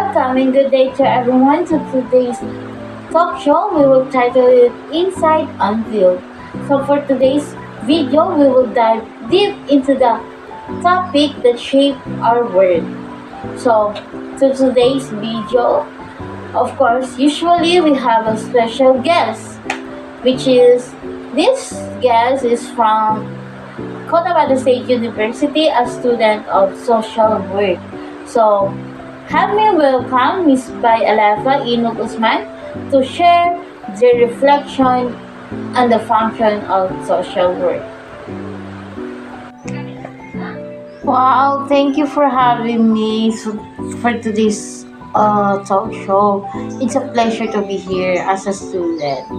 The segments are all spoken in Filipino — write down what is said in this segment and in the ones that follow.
Welcome and good day to everyone to today's talk show. We will title it Inside Unveiled. So for today's video, we will dive deep into the topic that shaped our world. So to today's video, of course, usually we have a special guest, which is this guest is from Cotabato State University, a student of social work. So help me welcome Ms. Bay Alefa Inuk Usman to share their reflection on the function of social work. Wow, thank you for having me for today's talk show. It's a pleasure to be here as a student.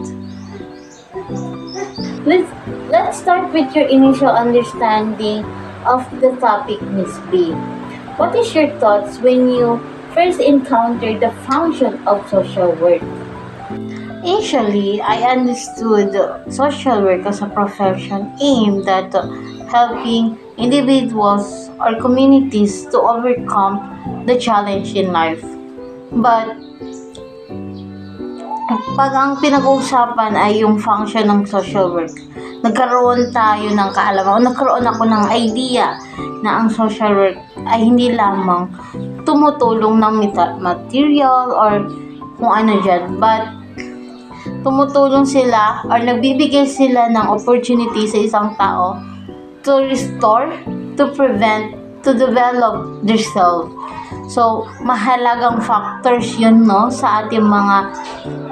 Let's start with your initial understanding of the topic, Ms. B. What is your thoughts when you first encountered the function of social work? Initially, I understood social work as a profession aimed at helping individuals or communities to overcome the challenge in life. But pag ang pinag-uusapan ay yung function ng social work, nagkaroon tayo ng kaalaman o nagkaroon ako ng idea na ang social work ay hindi lamang tumutulong ng material or kung ano dyan, but tumutulong sila or nagbibigay sila ng opportunity sa isang tao to restore, to prevent, to develop themselves. So, mahalagang factors yun, no, sa ating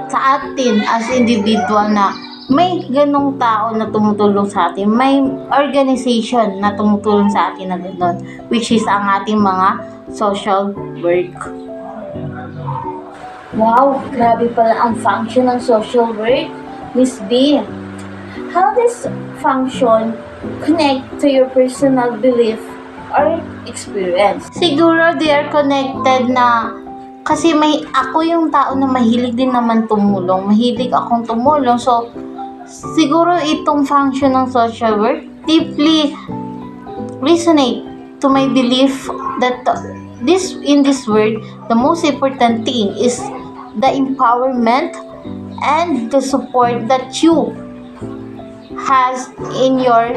sa atin as individual na may ganong tao na tumutulong sa atin, may organization na tumutulong sa atin na ganon, which is ang ating mga social work. Wow, grabe pala ang function ng social work, Miss B. How does function connect to your personal belief or experience? Siguro they are connected na kasi ako yung tao na mahilig din naman tumulong. Mahilig akong tumulong. So, siguro itong function ng social work deeply resonate to my belief that in this world, the most important thing is the empowerment and the support that you has in your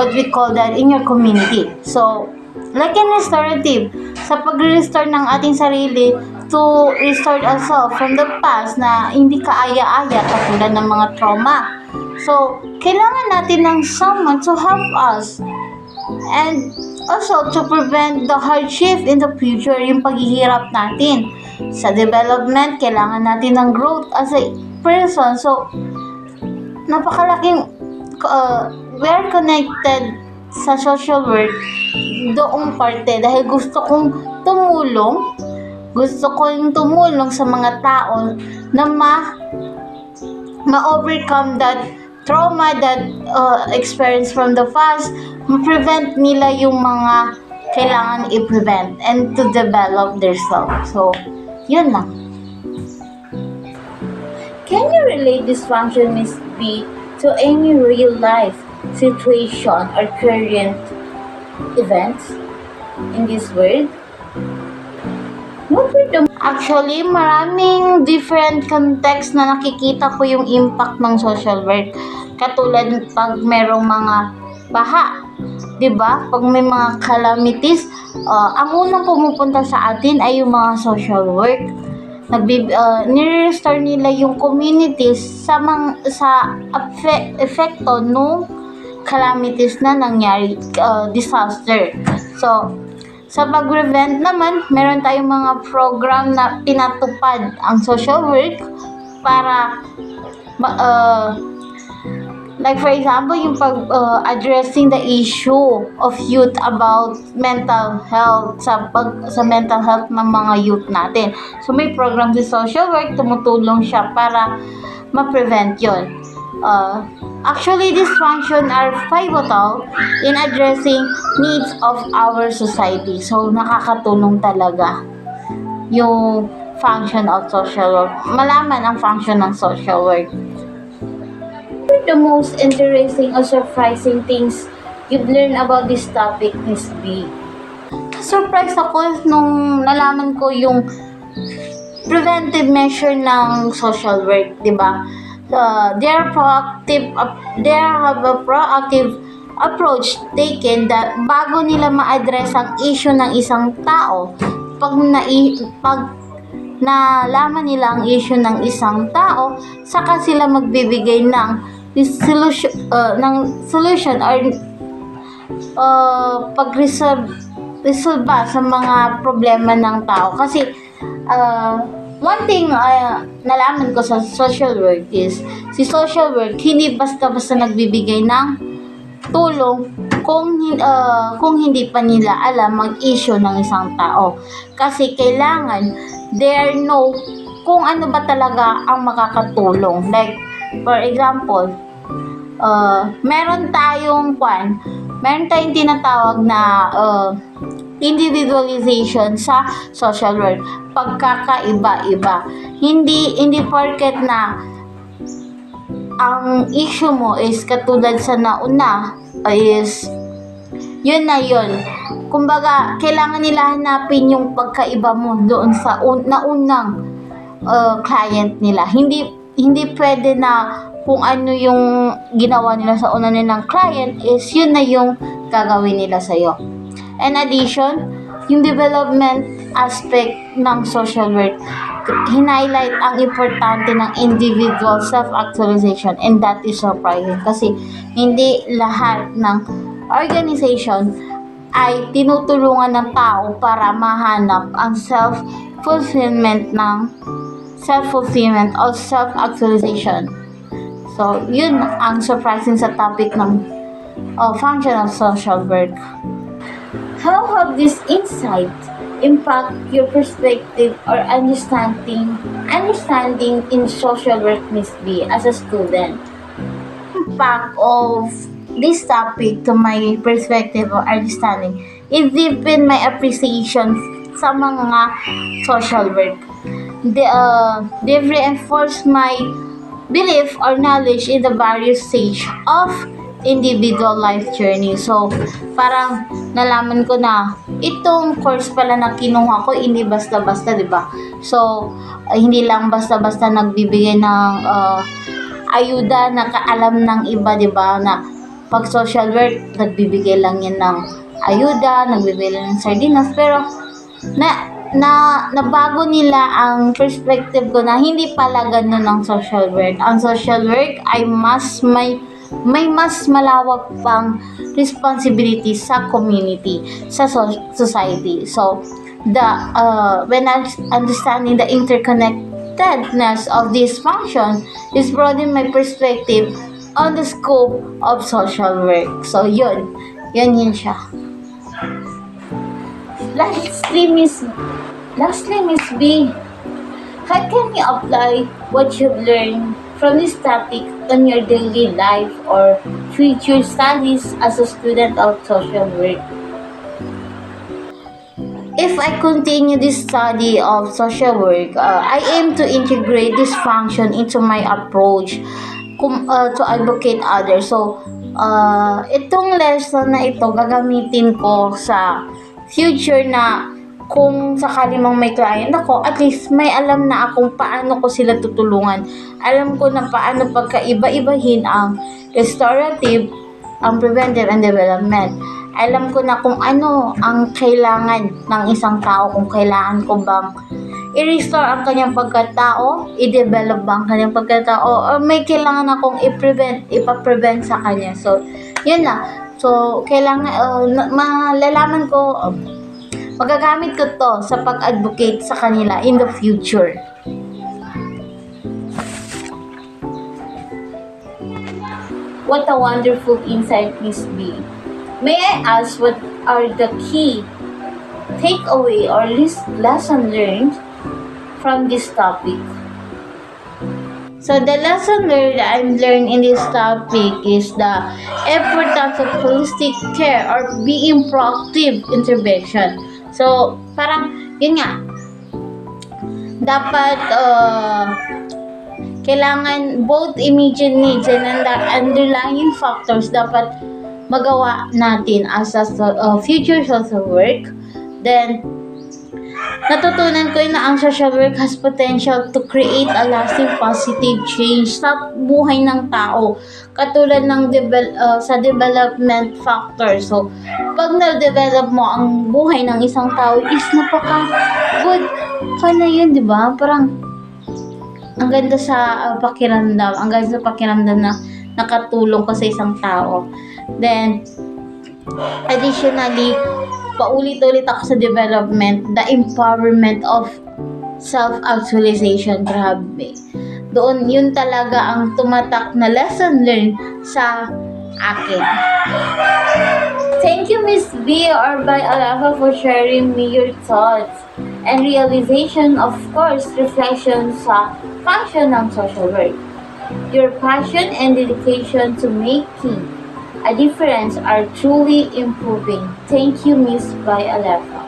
what we call that, in your community. So, like in restorative, sa pag-restore ng ating sarili to restore ourselves from the past na hindi kaaya-aya katulad ng mga trauma. So, kailangan natin ng someone to help us and also to prevent the hardship in the future, yung paghihirap natin. Sa development, kailangan natin ng growth as a person. So, napakalaking we are connected sa social work doong parte dahil gusto kong tumulong sa mga tao na ma-overcome that trauma, that experience from the past, ma-prevent nila yung mga kailangan i-prevent and to develop their self. So, yun lang. Can you relate this function, Ms. B, to any real life situation or current events in this world? Actually, maraming different context na nakikita ko yung impact ng social work. Katulad pag merong mga baha, 'di ba? Pag may mga calamities, ang unang pumupunta sa atin ay yung mga social work. Nire-restore nila yung communities sa epekto nung calamities na nangyari, disaster. So, sa pag-prevent naman, meron tayong mga program na pinatupad ang social work para like for example, yung addressing the issue of youth about mental health, sa mental health ng mga youth natin. So, may program sa social work, tumutulong siya para ma-prevent yun. Actually, these functions are pivotal in addressing needs of our society. So, nakakatulong talaga yung function of social work. Malaman ang function ng social work. What are the most interesting or surprising things you've learned about this topic, Ms. B? na-surprise ako nung nalaman ko yung preventive measure ng social work, di ba? They have a proactive approach taken that bago nila ma-address ang issue ng isang tao, pag nalaman nila ang issue ng isang tao, saka sila magbibigay ng solution or pag-resolve sa mga problema ng tao. Kasi one thing nalaman ko sa social work is si social work hindi basta-basta nagbibigay ng tulong kung hindi pa nila alam ang issue ng isang tao. Kasi kailangan they know kung ano ba talaga ang makakatulong. Like, for example, meron tayong tinatawag na individualization sa social work. Pagkakaiba-iba. Hindi porket na ang issue mo is katulad sa nauna is yun na yun. Kumbaga, kailangan nila hanapin yung pagkaiba mo doon sa naunang client nila. Hindi pwede na kung ano yung ginawa nila sa una nilang client is yun na yung gagawin nila sa'yo. In addition, yung development aspect ng social work, highlight ang importante ng individual self-actualization, and that is surprising kasi hindi lahat ng organization ay tinutulungan ng tao para mahanap ang self-fulfillment o self-actualization. So, yun ang surprising sa topic ng function of social work. How have this insight impact your perspective or understanding in social work, Miss B, as a student? Impact of this topic to my perspective or understanding is deepen my appreciation sa mga social work. They've reinforced my belief or knowledge in the various stage of individual life journey. So, parang nalaman ko na itong course pala na kinuha ko, hindi basta-basta, di ba? So, hindi lang basta-basta nagbibigay ng ayuda na kaalam ng iba, di ba? Na pag social work, nagbibigay lang yan ng ayuda, nagbibigay lang ng sardinas, pero nabago nila ang perspective ko na hindi pala ganun ang social work. Ang social work ay may mas malawak pang responsibility sa community, sa society. So, when understanding the interconnectedness of this function is broaden my perspective on the scope of social work. So, yun siya. Lastly, Miss B, how can you apply what you've learned from this topic on your daily life or future studies as a student of social work? If I continue this study of social work, I aim to integrate this function into my approach to advocate others. So, itong lesson na ito gagamitin ko sa future na kung sakali mang may client ako, at least may alam na akong paano ko sila tutulungan. Alam ko na paano pagkaiba-ibahin ang restorative, ang preventive and development. Alam ko na kung ano ang kailangan ng isang tao, kung kailangan ko bang i-restore ang kanyang pagkatao, i-develop ba ang kanyang pagkatao, o may kailangan akong ipa-prevent sa kanya. So, yun na. So, kailangan, malalaman ko, magagamit ko to sa pag-advocate sa kanila in the future. What a wonderful insight, Miss B. May I ask what are the key takeaway or lesson learned from this topic? So the lesson learned that I've learned in this topic is the importance of holistic care or being proactive intervention. So parang yun nga, dapat kailangan both immediate needs and the underlying factors dapat magawa natin as a future social work Then, natutunan ko na ang social work has potential to create a lasting positive change sa buhay ng tao. Katulad ng sa development factor. So, pag na-develop mo ang buhay ng isang tao is napaka-good ka na yun, di ba? Parang, ang ganda sa pakiramdam. Ang ganda sa pakiramdam na nakatulong ka sa isang tao. Then, additionally, paulit-ulit ako sa development, the empowerment of self-actualization. Grabe. Doon, yun talaga ang tumatak na lesson learned sa akin. Thank you, Miss B or by Alafa, for sharing me your thoughts and realization, of course, reflection sa function ng social work. Your passion and dedication to making a difference are truly improving. Thank you, Miss by Alefa.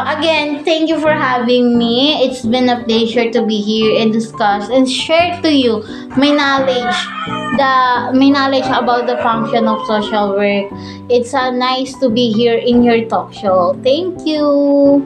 Again, thank you for having me. It's been a pleasure to be here and discuss and share to you my knowledge, about the function of social work. It's nice to be here in your talk show. Thank you.